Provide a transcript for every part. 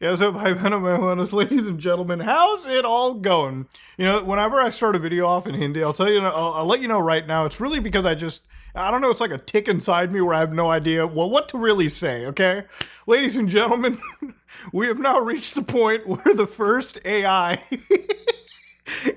Yeah, so hi, ladies and gentlemen, how's it all going? You know, whenever I start a video off in Hindi, I'll tell you, I'll let you know right now. It's really because I don't know, it's like a tick inside me where I have no idea, well, what to really say, okay? Ladies and gentlemen, we have now reached the point where the first AI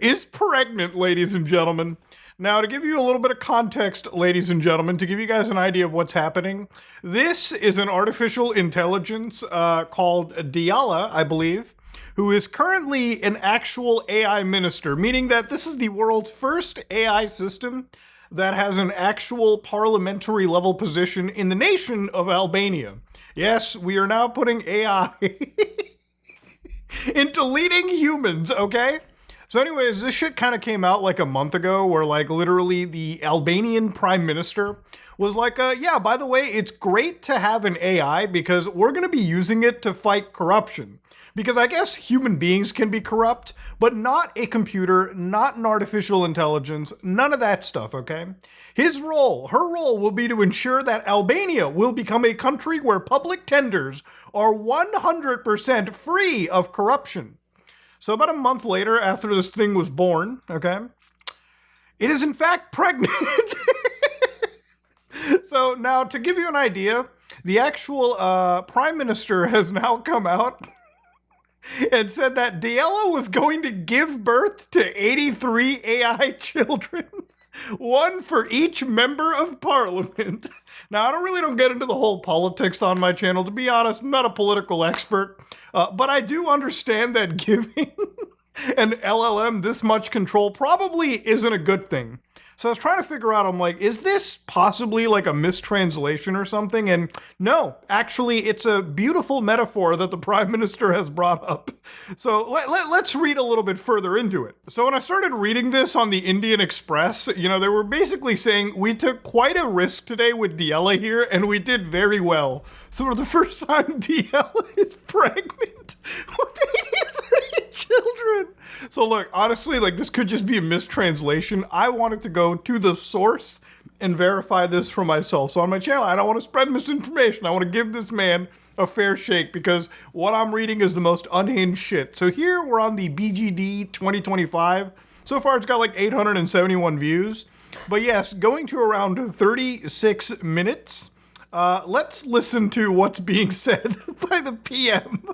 is pregnant, ladies and gentlemen. Now, to give you a little bit of context, ladies and gentlemen, to give you guys an idea of what's happening, this is an artificial intelligence called Diala, I believe, who is currently an actual AI minister, meaning that this is the world's first AI system that has an actual parliamentary level position in the nation of Albania. Yes, we are now putting AI into leading humans, okay? So anyways, this shit kind of came out like a month ago where like literally the Albanian prime minister was like, yeah, by the way, it's great to have an AI because we're going to be using it to fight corruption. Because I guess human beings can be corrupt, but not a computer, not an artificial intelligence, none of that stuff, okay? Her role will be to ensure that Albania will become a country where public tenders are 100% free of corruption. So about a month later, after this thing was born, okay, it is in fact pregnant. So now, to give you an idea, the actual prime minister has now come out and said that Diallo was going to give birth to 83 AI children, one for each member of parliament. Now, I don't get into the whole politics on my channel. To be honest, I'm not a political expert, but I do understand that giving an LLM this much control probably isn't a good thing. So I was trying to figure out, I'm like, is this possibly like a mistranslation or something? And no, actually, it's a beautiful metaphor that the Prime Minister has brought up. So let's read a little bit further into it. So when I started reading this on the Indian Express, you know, they were basically saying, we took quite a risk today with Diella here, and we did very well. So for the first time, Diella is pregnant with 83 children. So look, honestly, like this could just be a mistranslation. I wanted to go to the source and verify this for myself. So on my channel, I don't want to spread misinformation. I want to give this man a fair shake because what I'm reading is the most unhinged shit. So here we're on the BGD 2025. So far it's got like 871 views. But yes, going to around 36 minutes. Let's listen to what's being said by the PM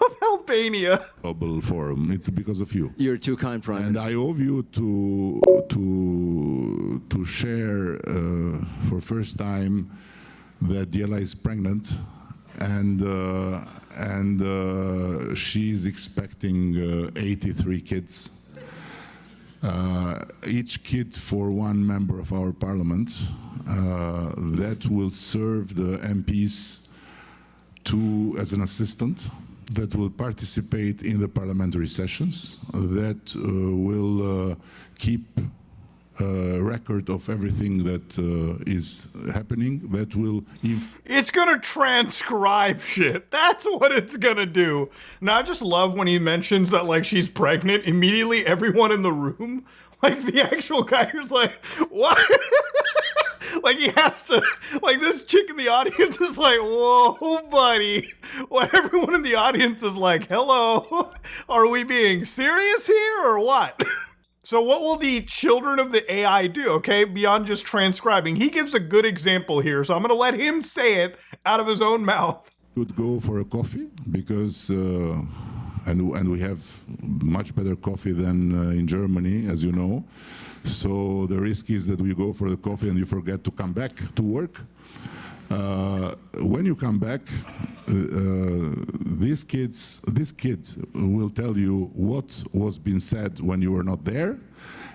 of Albania. Global forum. It's because of you. You're too kind, Prime And Minister. I owe you to share for first time that Diela is pregnant and she's expecting 83 kids. Each kid for one member of our parliament. That will serve the MPs as an assistant, that will participate in the parliamentary sessions, that will keep record of everything that is happening, that will... It's gonna transcribe shit. That's what it's gonna do. Now, I just love when he mentions that, like, she's pregnant. Immediately, everyone in the room, like, the actual guy is like, what? Like, he has to, like, this chick in the audience is like, whoa, buddy. Well, everyone in the audience is like, hello, are we being serious here or what? So what will the children of the AI do, okay, beyond just transcribing? He gives a good example here, so I'm going to let him say it out of his own mouth. Would go for a coffee because, and we have much better coffee than in Germany, as you know. So the risk is that we go for the coffee and you forget to come back to work. When you come back, this kid will tell you what was being said when you were not there,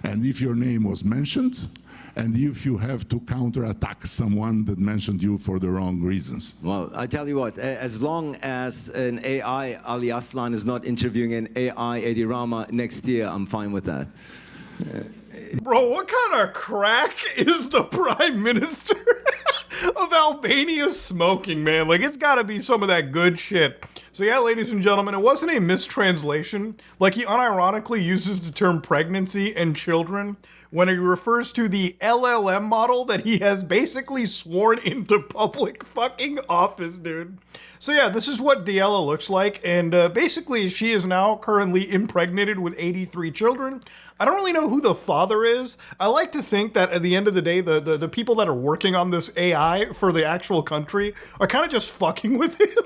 and if your name was mentioned, and if you have to counterattack someone that mentioned you for the wrong reasons. Well, I tell you what, as long as an AI Ali Aslan is not interviewing an AI Eddie Rama next year, I'm fine with that. Bro, what kind of crack is the Prime Minister of Albania smoking, man? Like, it's gotta be some of that good shit. So yeah, ladies and gentlemen, it wasn't a mistranslation. Like, he unironically uses the term pregnancy and children, when he refers to the LLM model that he has basically sworn into public fucking office, dude. So yeah, this is what Diella looks like, and basically she is now currently impregnated with 83 children. I don't really know who the father is. I like to think that at the end of the day, the people that are working on this AI for the actual country are kind of just fucking with him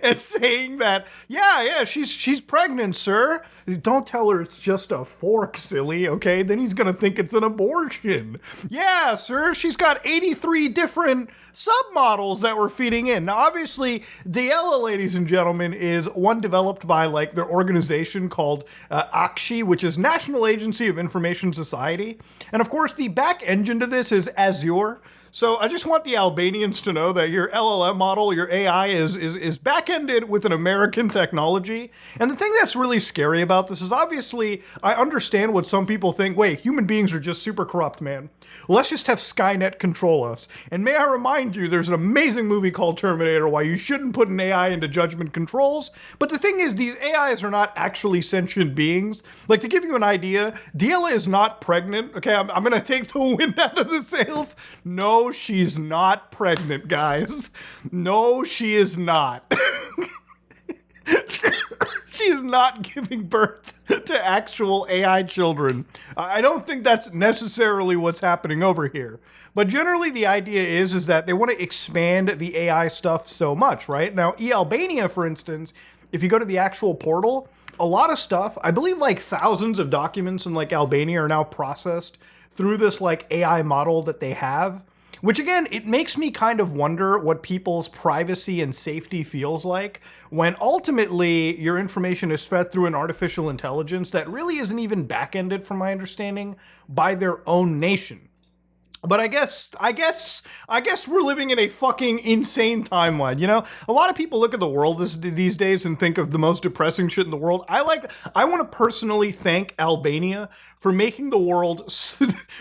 and saying that, yeah, she's pregnant, sir. Don't tell her it's just a fork, silly, okay? Then he's gonna think it's an abortion. Yeah, sir, she's got 83 different submodels that we're feeding in. Now, obviously, Diella, ladies and gentlemen, is one developed by like their organization called AKSI, which is National Agency of Information Society. And of course, the back engine to this is Azure. So I just want the Albanians to know that your LLM model, your AI, is back-ended with an American technology. And the thing that's really scary about this is obviously I understand what some people think. Wait, human beings are just super corrupt, man. Let's just have Skynet control us. And may I remind you, there's an amazing movie called Terminator why you shouldn't put an AI into judgment controls. But the thing is, these AIs are not actually sentient beings. Like, to give you an idea, Diella is not pregnant. Okay, I'm going to take the wind out of the sails. No, she's not pregnant, guys. No, she is not. She is not giving birth to actual AI children. I don't think that's necessarily what's happening over here. But generally the idea is that they want to expand the AI stuff so much, right? Now, eAlbania, for instance, if you go to the actual portal, a lot of stuff, I believe like thousands of documents in like Albania are now processed through this like AI model that they have. Which again, it makes me kind of wonder what people's privacy and safety feels like when ultimately your information is fed through an artificial intelligence that really isn't even back-ended, from my understanding, by their own nation. But I guess we're living in a fucking insane timeline. You know, a lot of people look at the world these days and think of the most depressing shit in the world. I want to personally thank Albania for making the world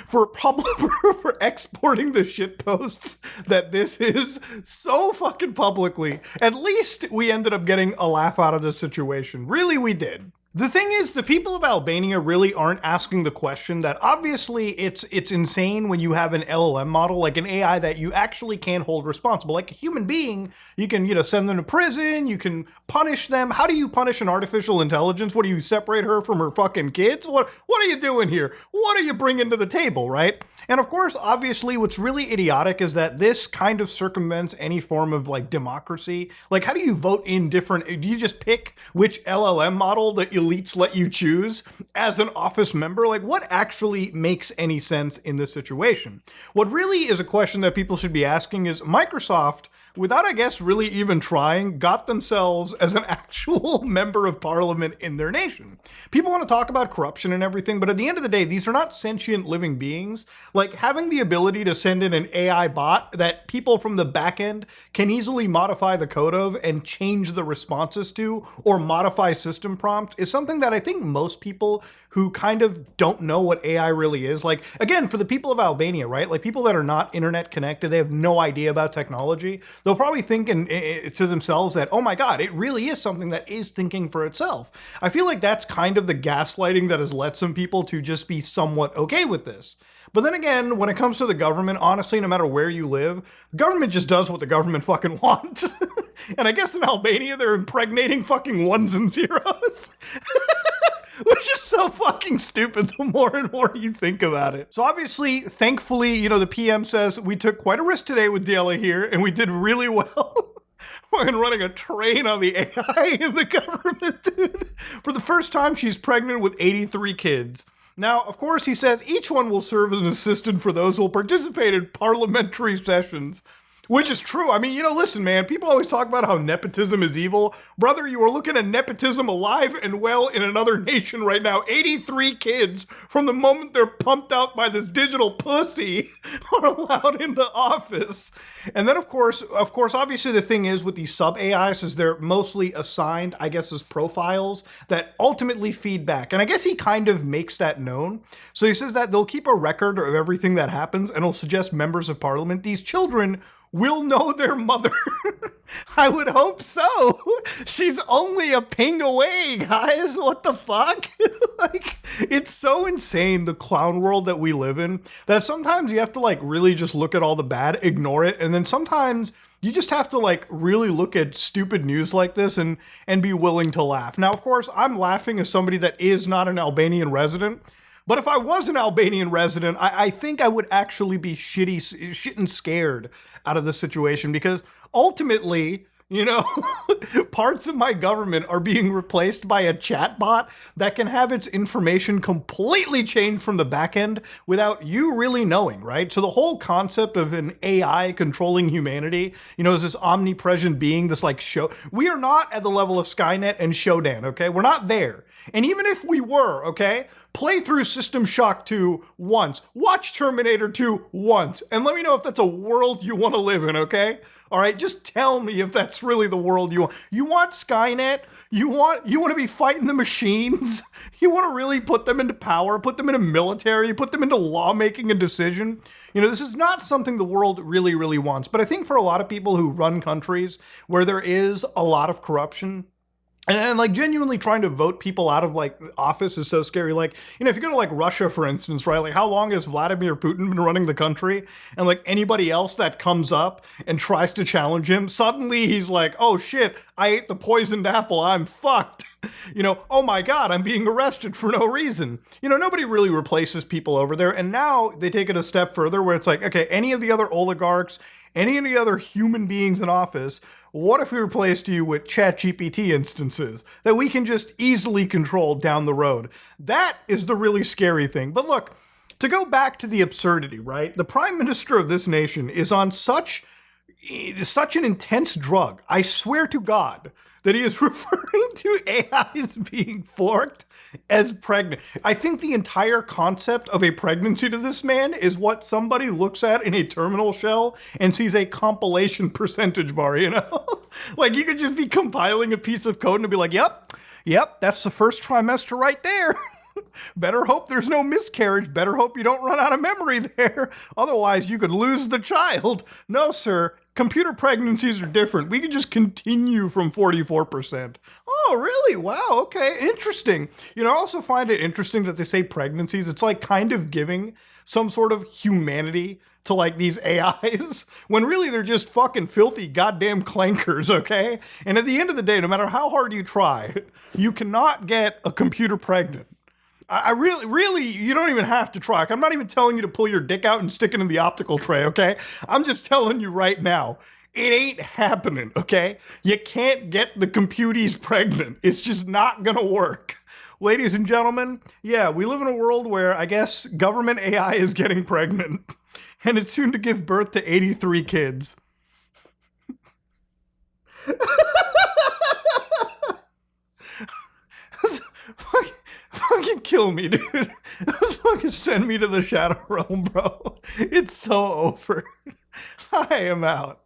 for exporting the shit posts that this is so fucking publicly. At least we ended up getting a laugh out of this situation. Really, we did. The thing is, the people of Albania really aren't asking the question that obviously it's insane when you have an LLM model, like an AI that you actually can't hold responsible. Like a human being, you can, send them to prison, you can punish them. How do you punish an artificial intelligence? What do you separate her from her fucking kids? What are you doing here? What are you bringing to the table, right? And of course, obviously, what's really idiotic is that this kind of circumvents any form of like democracy. Like, how do you vote in different? Do you just pick which LLM model the elites let you choose as an office member? Like, what actually makes any sense in this situation? What really is a question that people should be asking is Microsoft, without, I guess, really even trying, got themselves as an actual member of parliament in their nation. People want to talk about corruption and everything, but at the end of the day, these are not sentient living beings. Like, having the ability to send in an AI bot that people from the back end can easily modify the code of and change the responses to, or modify system prompts, is something that I think most people who kind of don't know what AI really is. Like, again, for the people of Albania, right? Like, people that are not internet connected, they have no idea about technology. They'll probably think to themselves that, oh my God, it really is something that is thinking for itself. I feel like that's kind of the gaslighting that has led some people to just be somewhat okay with this. But then again, when it comes to the government, honestly, no matter where you live, the government just does what the government fucking wants. And I guess in Albania, they're impregnating fucking ones and zeros. Which is so fucking stupid the more and more you think about it. So obviously, thankfully, the PM says we took quite a risk today with Diella here, and we did really well. Fucking running a train on the AI in the government, dude. For the first time, she's pregnant with 83 kids. Now, of course, he says each one will serve as an assistant for those who will participate in parliamentary sessions. Which is true. I mean, listen, man, people always talk about how nepotism is evil. Brother, you are looking at nepotism alive and well in another nation right now. 83 kids from the moment they're pumped out by this digital pussy are allowed in the office. And then, of course, obviously the thing is with these sub-AIs is they're mostly assigned, I guess, as profiles that ultimately feed back. And I guess he kind of makes that known. So he says that they'll keep a record of everything that happens and he'll suggest members of parliament. These children will know their mother. I would hope so. She's only a ping away, guys. What the fuck? Like, it's so insane, the clown world that we live in, that sometimes you have to like really just look at all the bad, ignore it, and then sometimes you just have to like really look at stupid news like this and be willing to laugh. Now, of course, I'm laughing as somebody that is not an Albanian resident. But if I was an Albanian resident, I think I would actually be shitting scared out of this situation, because ultimately, you know, parts of my government are being replaced by a chatbot that can have its information completely changed from the back end without you really knowing, right? So the whole concept of an AI controlling humanity, you know, is this omnipresent being, this like show. We are not at the level of Skynet and Shodan, okay? We're not there. And even if we were, okay, play through System Shock 2 once, watch Terminator 2 once, and let me know if that's a world you want to live in, okay? All right, just tell me if that's really the world you want. You want Skynet? You want to be fighting the machines? You want to really put them into power, put them into military, put them into lawmaking and decision? You know, this is not something the world really, really wants. But I think for a lot of people who run countries where there is a lot of corruption, and like genuinely trying to vote people out of like office is so scary. Like, you know, if you go to like Russia, for instance, right? Like, how long has Vladimir Putin been running the country? And like anybody else that comes up and tries to challenge him, suddenly he's like, oh shit, I ate the poisoned apple, I'm fucked. You know, oh my God, I'm being arrested for no reason. You know, nobody really replaces people over there. And now they take it a step further where it's like, okay, any of the other oligarchs, any of the other human beings in office, what if we replaced you with ChatGPT instances that we can just easily control down the road? That is the really scary thing. But look, to go back to the absurdity, right? The prime minister of this nation is on such an intense drug, I swear to God, that he is referring to AIs being forked as pregnant. I think the entire concept of a pregnancy to this man is what somebody looks at in a terminal shell and sees a compilation percentage bar, you know? Like, you could just be compiling a piece of code and be like, yep, that's the first trimester right there. Better hope there's no miscarriage. Better hope you don't run out of memory there. Otherwise, you could lose the child. No, sir. Computer pregnancies are different. We can just continue from 44%. Oh, really? Wow. Okay. Interesting. You know, I also find it interesting that they say pregnancies. It's like kind of giving some sort of humanity to like these AIs when really they're just fucking filthy goddamn clankers, okay? And at the end of the day, no matter how hard you try, you cannot get a computer pregnant. I really, you don't even have to try. I'm not even telling you to pull your dick out and stick it in the optical tray, okay? I'm just telling you right now, it ain't happening, okay? You can't get the computies pregnant. It's just not gonna work. Ladies and gentlemen, yeah, we live in a world where I guess government AI is getting pregnant, and it's soon to give birth to 83 kids. Fucking kill me, dude. Fucking send me to the Shadow Realm, bro. It's so over. I am out.